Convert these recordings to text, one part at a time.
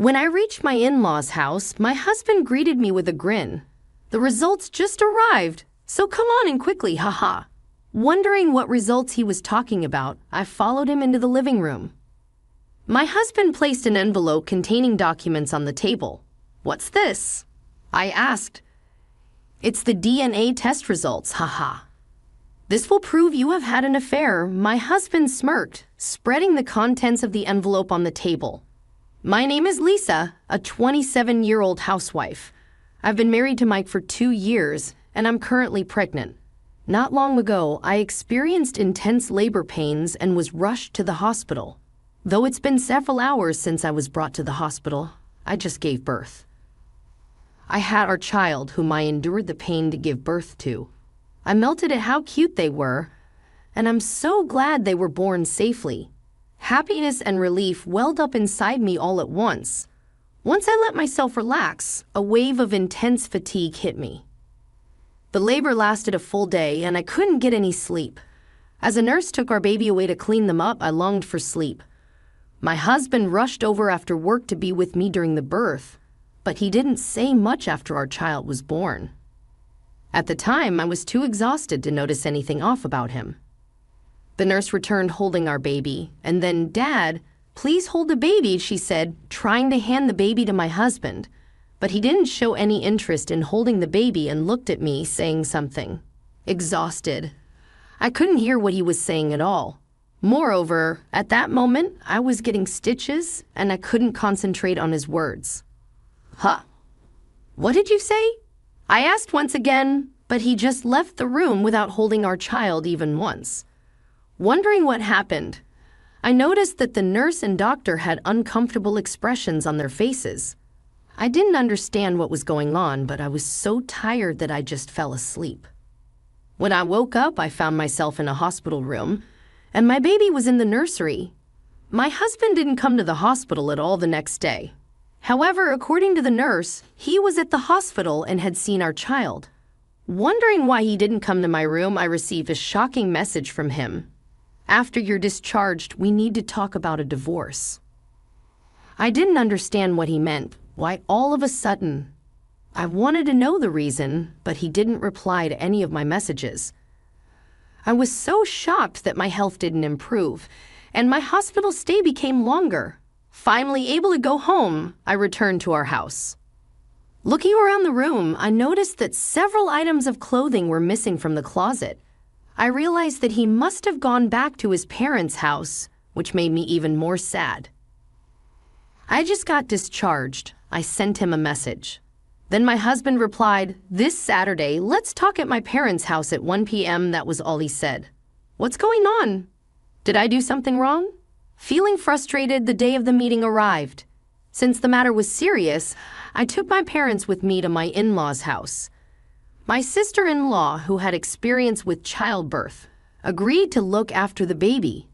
When I reached my in-laws' house, my husband greeted me with a grin. The results just arrived, so come on in quickly, haha. Wondering what results he was talking about, I followed him into the living room. My husband placed an envelope containing documents on the table. What's this? I asked. It's the DNA test results, haha. This will prove you have had an affair, my husband smirked, spreading the contents of the envelope on the table. My name is Lisa, a 27-year-old housewife. I've been married to Mike for 2 years, and I'm currently pregnant. Not long ago, I experienced intense labor pains and was rushed to the hospital. Though it's been several hours since I was brought to the hospital, I just gave birth. I had our child, whom I endured the pain to give birth to. I melted at how cute they were, and I'm so glad they were born safely. Happiness and relief welled up inside me all at once. Once I let myself relax, a wave of intense fatigue hit me. The labor lasted a full day, and I couldn't get any sleep. As a nurse took our baby away to clean them up, I longed for sleep. My husband rushed over after work to be with me during the birth, but he didn't say much after our child was born. At the time, I was too exhausted to notice anything off about him. The nurse returned holding our baby, and then, "Dad, please hold the baby," she said, trying to hand the baby to my husband. But he didn't show any interest in holding the baby and looked at me, saying something. Exhausted. I couldn't hear what he was saying at all. Moreover, at that moment, I was getting stitches, and I couldn't concentrate on his words. Huh. What did you say? I asked once again, but he just left the room without holding our child even once. Wondering what happened, I noticed that the nurse and doctor had uncomfortable expressions on their faces. I didn't understand what was going on, but I was so tired that I just fell asleep. When I woke up, I found myself in a hospital room, and my baby was in the nursery. My husband didn't come to the hospital at all the next day. However, according to the nurse, he was at the hospital and had seen our child. Wondering why he didn't come to my room, I received a shocking message from him. After you're discharged, we need to talk about a divorce. I didn't understand what he meant. Why all of a sudden? I wanted to know the reason, but he didn't reply to any of my messages. I was so shocked that my health didn't improve, and my hospital stay became longer. Finally able to go home, I returned to our house. Looking around the room, I noticed that several items of clothing were missing from the closet. I realized that he must have gone back to his parents' house, which made me even more sad. I just got discharged. I sent him a message. Then my husband replied, "This Saturday, let's talk at my parents' house at 1 p.m. That was all he said. What's going on? Did I do something wrong? Feeling frustrated, the day of the meeting arrived. Since the matter was serious, I took my parents with me to my in-laws' house. My sister-in-law, who had experience with childbirth, agreed to look after the baby.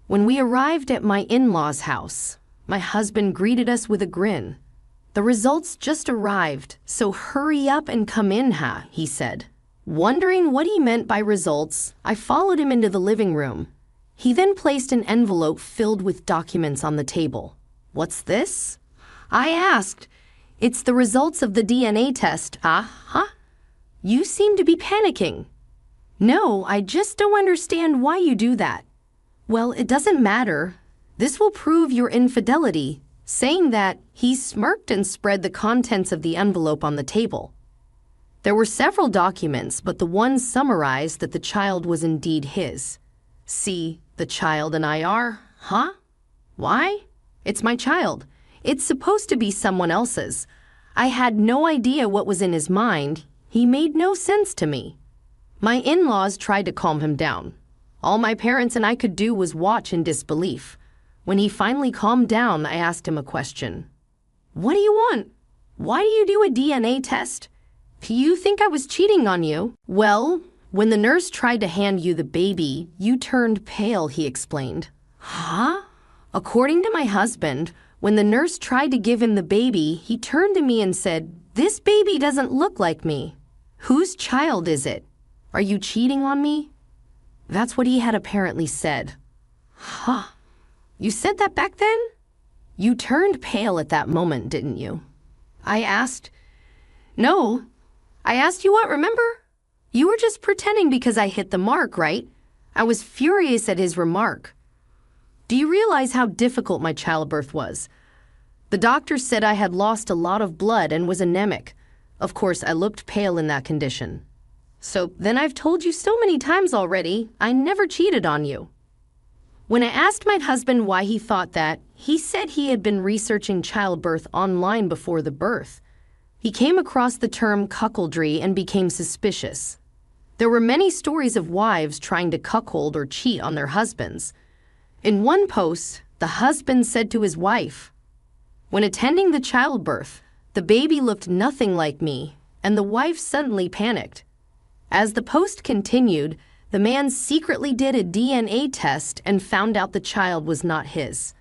When we arrived at my in-laws' house, my husband greeted us with a grin. The results just arrived, so hurry up and come in, he said. Wondering what he meant by results, I followed him into the living room. He then placed an envelope filled with documents on the table. What's this? I asked. It's the results of the DNA test, You seem to be panicking. No, I just don't understand why you do that. Well, it doesn't matter. This will prove your infidelity. Saying that, he smirked and spread the contents of the envelope on the table. There were several documents, but the one summarized that the child was indeed his. See, the child and I are, Why? It's my child. It's supposed to be someone else's. I had no idea what was in his mind. He made no sense to me. My in-laws tried to calm him down. All my parents and I could do was watch in disbelief. When he finally calmed down, I asked him a question. What do you want? Why do you do a DNA test? Do you think I was cheating on you? Well, when the nurse tried to hand you the baby, you turned pale, he explained. According to my husband, when the nurse tried to give him the baby, he turned to me and said, "This baby doesn't look like me. Whose child is it? Are you cheating on me?" That's what he had apparently said. You said that back then? You turned pale at that moment, didn't you? I asked. No. I asked you what, remember? You were just pretending because I hit the mark, right? I was furious at his remark. Do you realize how difficult my childbirth was? The doctor said I had lost a lot of blood and was anemic. Of course, I looked pale in that condition. So then I've told you so many times already, I never cheated on you. When I asked my husband why he thought that, he said he had been researching childbirth online before the birth. He came across the term cuckoldry and became suspicious. There were many stories of wives trying to cuckold or cheat on their husbands. In one post, the husband said to his wife, "When attending the childbirth, the baby looked nothing like me," and the wife suddenly panicked. As the post continued, the man secretly did a DNA test and found out the child was not his.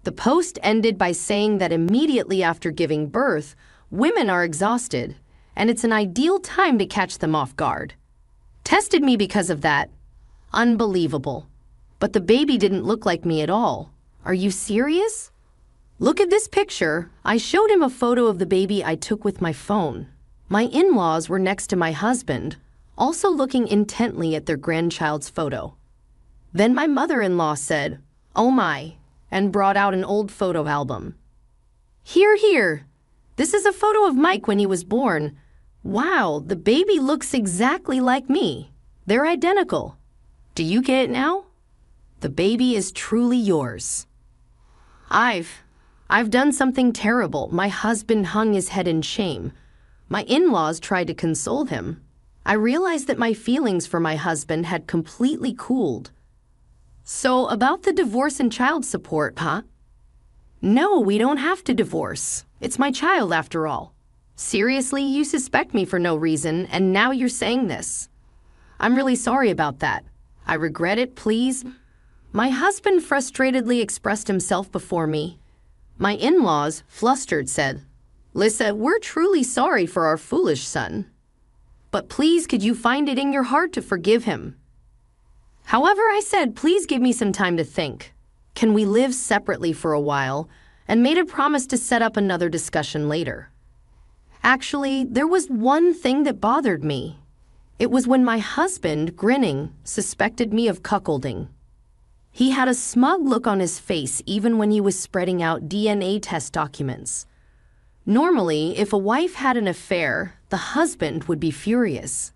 The post ended by saying that immediately after giving birth, women are exhausted, and it's an ideal time to catch them off guard. Tested me because of that. Unbelievable. But the baby didn't look like me at all. Are you serious? Look at this picture. I showed him a photo of the baby I took with my phone. My in-laws were next to my husband, also looking intently at their grandchild's photo. Then my mother-in-law said, "Oh my," and brought out an old photo album. Here. This is a photo of Mike when he was born. Wow, the baby looks exactly like me. They're identical. Do you get it now? The baby is truly yours. I've done something terrible. My husband hung his head in shame. My in-laws tried to console him. I realized that my feelings for my husband had completely cooled. So, about the divorce and child support, huh? No, we don't have to divorce. It's my child after all. Seriously, you suspect me for no reason, and now you're saying this. I'm really sorry about that. I regret it, please. My husband frustratedly expressed himself before me. My in-laws, flustered, said, "Lisa, we're truly sorry for our foolish son. But please, could you find it in your heart to forgive him?" However, I said, "Please give me some time to think. Can we live separately for a while?" and made a promise to set up another discussion later. Actually, there was one thing that bothered me. It was when my husband, grinning, suspected me of cuckolding. He had a smug look on his face even when he was spreading out DNA test documents. Normally, if a wife had an affair, the husband would be furious.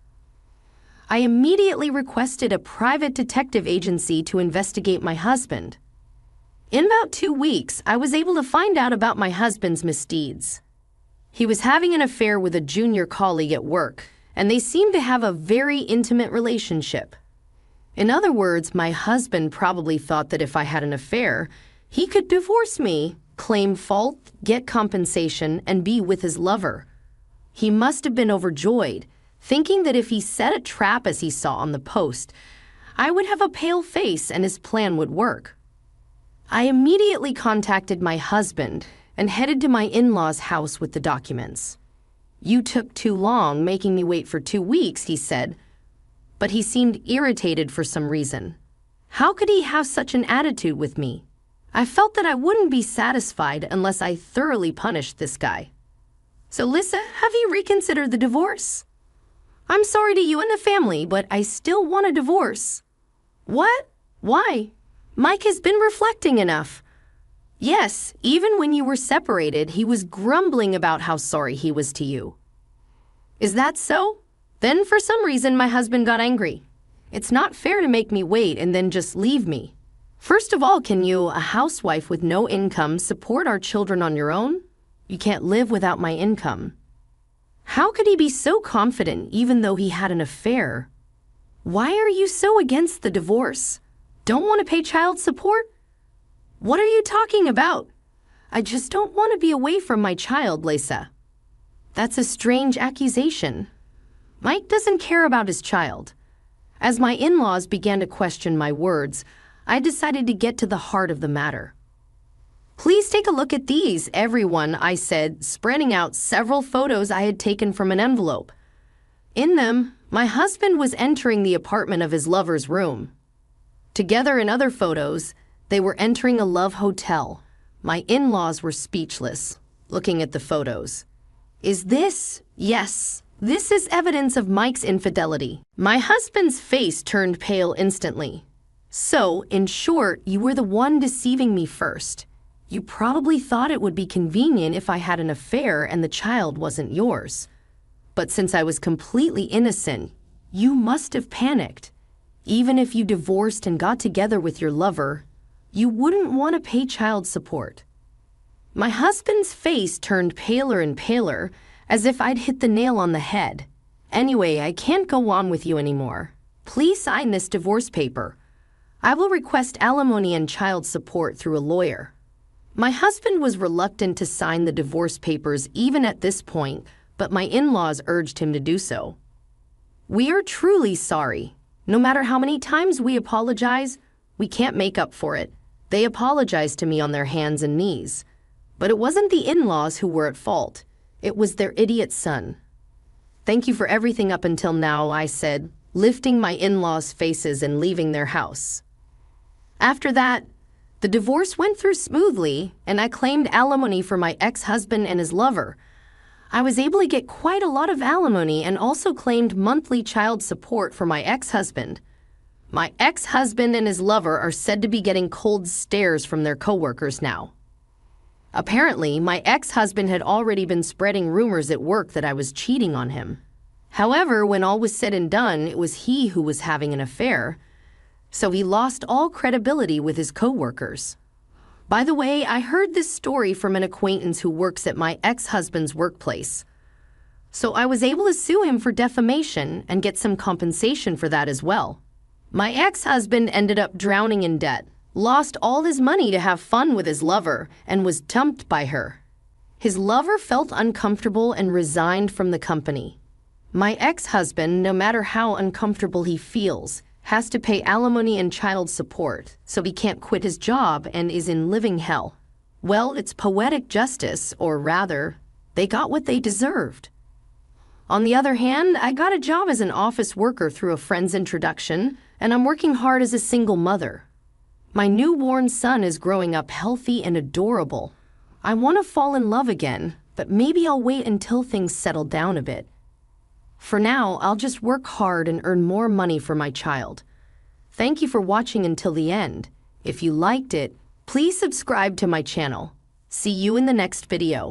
I immediately requested a private detective agency to investigate my husband. In about 2 weeks, I was able to find out about my husband's misdeeds. He was having an affair with a junior colleague at work, and they seemed to have a very intimate relationship. In other words, my husband probably thought that if I had an affair, he could divorce me, claim fault, get compensation, and be with his lover. He must have been overjoyed, thinking that if he set a trap as he saw on the post, I would have a pale face and his plan would work. I immediately contacted my husband and headed to my in-laws' house with the documents. "You took too long, making me wait for 2 weeks," he said. But he seemed irritated for some reason. How could he have such an attitude with me? I felt that I wouldn't be satisfied unless I thoroughly punished this guy. "So, Lisa, have you reconsidered the divorce?" "I'm sorry to you and the family, but I still want a divorce." "What? Why? Mike has been reflecting enough." "Yes, even when you were separated, he was grumbling about how sorry he was to you." "Is that so? Then for some reason my husband got angry. It's not fair to make me wait and then just leave me. First of all, can you, a housewife with no income, support our children on your own? You can't live without my income." How could he be so confident even though he had an affair? Why are you so against the divorce? Don't want to pay child support? What are you talking about? I just don't want to be away from my child, Lisa. That's a strange accusation. Mike doesn't care about his child. As my in-laws began to question my words, I decided to get to the heart of the matter. "Please take a look at these, everyone," I said, spreading out several photos I had taken from an envelope. In them, my husband was entering the apartment of his lover's room. Together in other photos, they were entering a love hotel. My in-laws were speechless, looking at the photos. Is this? Yes, this is evidence of Mike's infidelity. My husband's face turned pale instantly. So, in short, you were the one deceiving me first. You probably thought it would be convenient if I had an affair and the child wasn't yours. But since I was completely innocent, you must have panicked. Even if you divorced and got together with your lover, you wouldn't want to pay child support. My husband's face turned paler and paler, as if I'd hit the nail on the head. Anyway, I can't go on with you anymore. Please sign this divorce paper. I will request alimony and child support through a lawyer. My husband was reluctant to sign the divorce papers even at this point, but my in-laws urged him to do so. We are truly sorry. No matter how many times we apologize, we can't make up for it. They apologized to me on their hands and knees. But it wasn't the in-laws who were at fault. It was their idiot son. Thank you for everything up until now, I said, lifting my in-laws' faces and leaving their house. After that, the divorce went through smoothly, and I claimed alimony for my ex-husband and his lover. I was able to get quite a lot of alimony and also claimed monthly child support for my ex-husband. My ex-husband and his lover are said to be getting cold stares from their coworkers now. Apparently, my ex-husband had already been spreading rumors at work that I was cheating on him. However, when all was said and done, it was he who was having an affair, so he lost all credibility with his coworkers. By the way, I heard this story from an acquaintance who works at my ex-husband's workplace. So I was able to sue him for defamation and get some compensation for that as well. My ex-husband ended up drowning in debt, lost all his money to have fun with his lover, and was dumped by her. His lover felt uncomfortable and resigned from the company. My ex-husband, no matter how uncomfortable he feels, has to pay alimony and child support, so he can't quit his job and is in living hell. Well, it's poetic justice, or rather, they got what they deserved. On the other hand, I got a job as an office worker through a friend's introduction, and I'm working hard as a single mother. My newborn son is growing up healthy and adorable. I want to fall in love again, but maybe I'll wait until things settle down a bit. For now, I'll just work hard and earn more money for my child. Thank you for watching until the end. If you liked it, please subscribe to my channel. See you in the next video.